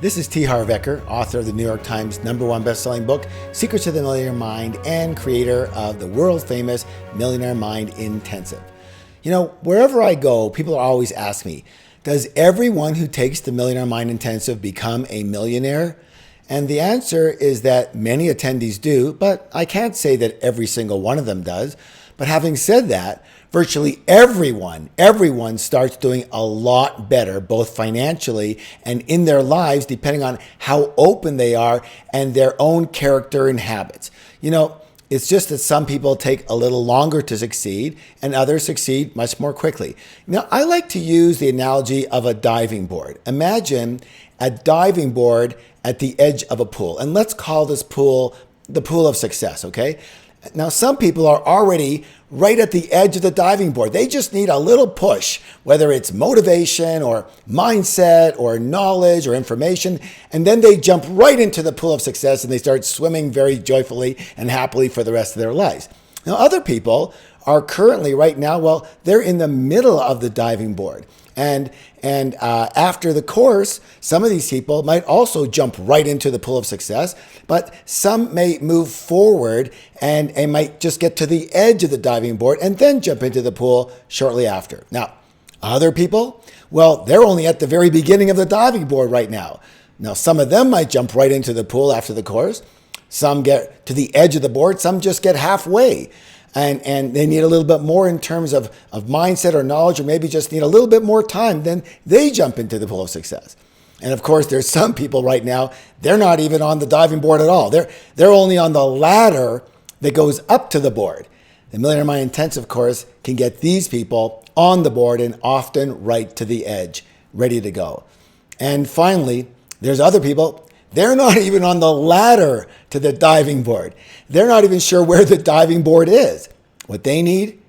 This is T. Harv Eker, author of the New York Times #1 best-selling book, Secrets of the Millionaire Mind, and creator of the world-famous Millionaire Mind Intensive. You know, wherever I go, people always ask me, does everyone who takes the Millionaire Mind Intensive become a millionaire? And the answer is that many attendees do, but I can't say that every single one of them does. But having said that, virtually everyone starts doing a lot better, both financially and in their lives, depending on how open they are and their own character and habits. You know, it's just that some people take a little longer to succeed and others succeed much more quickly. Now, I like to use the analogy of a diving board. Imagine a diving board at the edge of a pool, and let's call this pool the pool of success, okay? Now, some people are already right at the edge of the diving board. They just need a little push, whether it's motivation or mindset or knowledge or information, and then they jump right into the pool of success and they start swimming very joyfully and happily for the rest of their lives. Now, other people are currently right now, well, they're in the middle of the diving board. And after the course, some of these people might also jump right into the pool of success, but some may move forward and might just get to the edge of the diving board and then jump into the pool shortly after. Now, other people, well, they're only at the very beginning of the diving board right now. Now, some of them might jump right into the pool after the course. Some get to the edge of the board. Some just get halfway. And they need a little bit more in terms of mindset or knowledge, or maybe just need a little bit more time, then they jump into the pool of success. And of course, there's some people right now, they're not even on the diving board at all. They're only on the ladder that goes up to the board. The Millionaire Mind Intensive course can get these people on the board and often right to the edge, ready to go. And finally, there's other people, they're not even on the ladder to the diving board. They're not even sure where the diving board is. What they need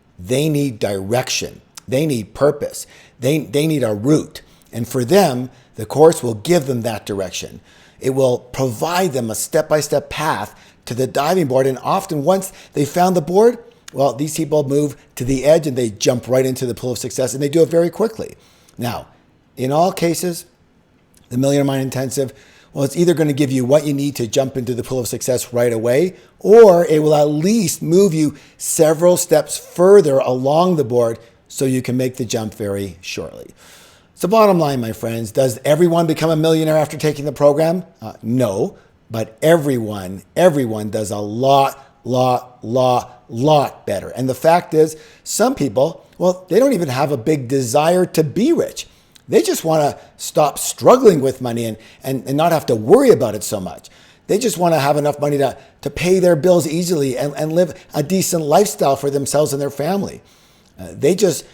direction. They need purpose. They need a route. And for them, the course will give them that direction. It will provide them a step-by-step path to the diving board. And often once they found the board, well, these people move to the edge and they jump right into the pool of success, and they do it very quickly. Now, in all cases, the Millionaire Mind Intensive, well, it's either going to give you what you need to jump into the pool of success right away, or it will at least move you several steps further along the board so you can make the jump very shortly. So bottom line, my friends, does everyone become a millionaire after taking the program? No, but everyone does a lot better. And the fact is, some people, well, they don't even have a big desire to be rich. They just want to stop struggling with money and not have to worry about it so much. They just want to have enough money to pay their bills easily and live a decent lifestyle for themselves and their family. They just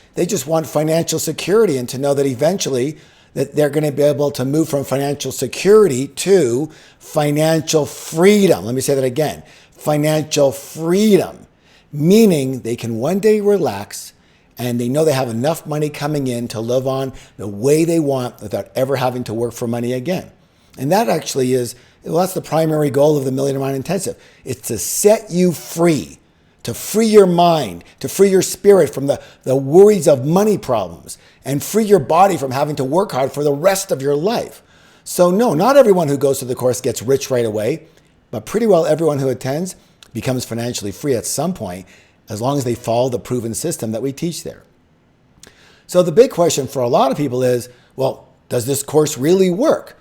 want financial security and to know that eventually that they're going to be able to move from financial security to financial freedom. Let me say that again. Financial freedom, meaning they can one day relax and they know they have enough money coming in to live on the way they want without ever having to work for money again. And that actually is, well, that's the primary goal of the Millionaire Mind Intensive. It's to set you free, to free your mind, to free your spirit from the worries of money problems, and free your body from having to work hard for the rest of your life. So no, not everyone who goes to the course gets rich right away, but pretty well everyone who attends becomes financially free at some point, as long as they follow the proven system that we teach there. So the big question for a lot of people is, well, does this course really work?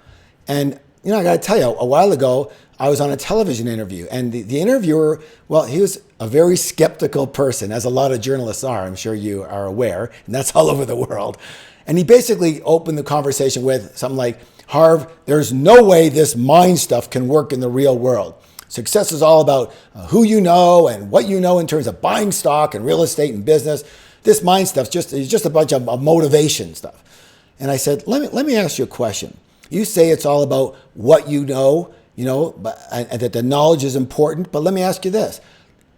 And, you know, I got to tell you, a while ago, I was on a television interview, and the interviewer, well, he was a very skeptical person, as a lot of journalists are, I'm sure you are aware, and that's all over the world. And he basically opened the conversation with something like, Harv, there's no way this mind stuff can work in the real world. Success is all about who you know and what you know in terms of buying stock and real estate and business. This mind stuff is just a bunch of motivation stuff. And I said, let me ask you a question. You say it's all about what you know, and that the knowledge is important. But let me ask you this.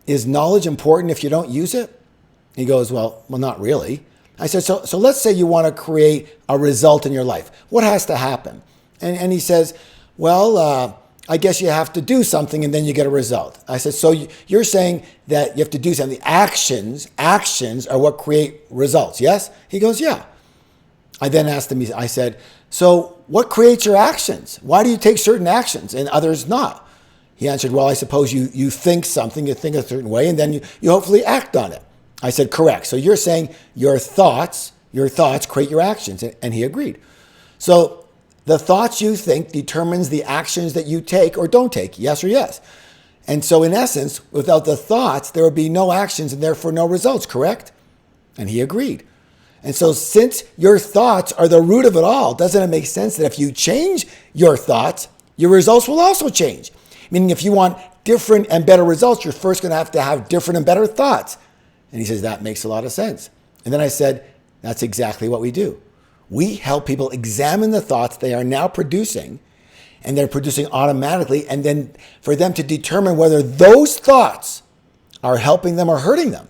Is knowledge important if you don't use it? He goes, well, not really. I said, so let's say you want to create a result in your life. What has to happen? And he says, well, I guess you have to do something and then you get a result. I said, so you're saying that you have to do something. Actions are what create results, yes? He goes, yeah. I then asked him, I said, so what creates your actions? Why do you take certain actions and others not? He answered, well, I suppose you think something, you think a certain way, and then you hopefully act on it. I said, correct. So you're saying your thoughts create your actions. And he agreed. So the thoughts you think determines the actions that you take or don't take, yes or yes. And so in essence, without the thoughts, there would be no actions and therefore no results, correct? And he agreed. And so since your thoughts are the root of it all, doesn't it make sense that if you change your thoughts, your results will also change? Meaning if you want different and better results, you're first going to have different and better thoughts. And he says, that makes a lot of sense. And then I said, that's exactly what we do. We help people examine the thoughts they are now producing, and they're producing automatically, and then for them to determine whether those thoughts are helping them or hurting them.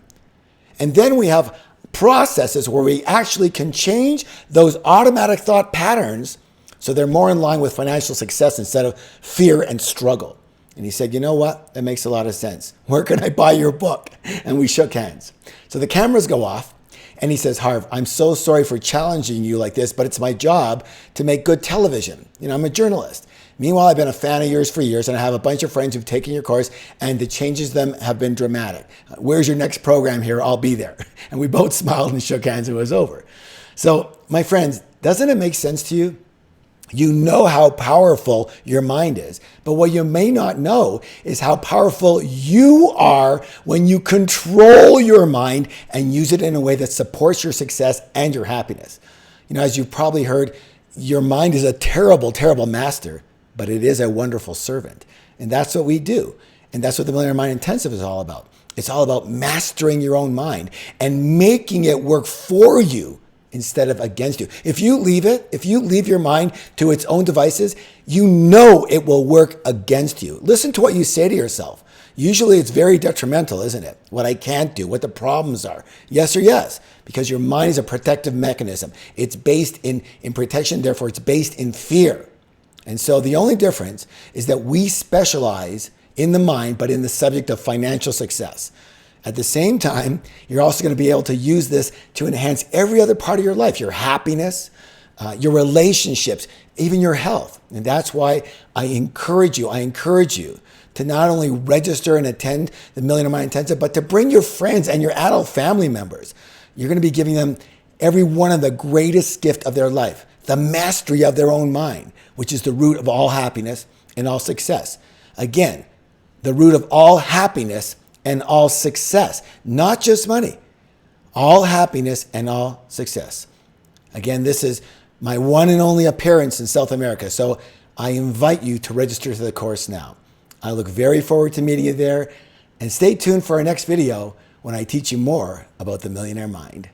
And then we have processes where we actually can change those automatic thought patterns so they're more in line with financial success instead of fear and struggle. And he said, you know what? That makes a lot of sense. Where can I buy your book? And we shook hands. So the cameras go off. And he says, Harv, I'm so sorry for challenging you like this, but it's my job to make good television. I'm a journalist. Meanwhile, I've been a fan of yours for years, and I have a bunch of friends who've taken your course, and the changes them have been dramatic. Where's your next program here? I'll be there. And we both smiled and shook hands, and it was over. So, my friends, doesn't it make sense to you? You know how powerful your mind is, but what you may not know is how powerful you are when you control your mind and use it in a way that supports your success and your happiness. As you've probably heard, your mind is a terrible, terrible master, but it is a wonderful servant. And that's what we do. And that's what the Millionaire Mind Intensive is all about. It's all about mastering your own mind and making it work for you instead of against you. If you leave your mind to its own devices, it will work against you. Listen to what you say to yourself. Usually it's very detrimental, isn't it? What I can't do, what the problems are. Yes or yes, because your mind is a protective mechanism. It's based in protection, therefore it's based in fear. And so the only difference is that we specialize in the mind, but in the subject of financial success. At the same time, you're also going to be able to use this to enhance every other part of your life, your happiness, your relationships, even your health. And that's why I encourage you to not only register and attend the Millionaire Mind Intensive, but to bring your friends and your adult family members. You're going to be giving them every one of the greatest gift of their life, the mastery of their own mind, which is the root of all happiness and all success. Again, the root of all happiness and all success, not just money, all happiness and all success. Again, this is my one and only appearance in South America, so I invite you to register to the course now. I look very forward to meeting you there, and stay tuned for our next video when I teach you more about the Millionaire Mind.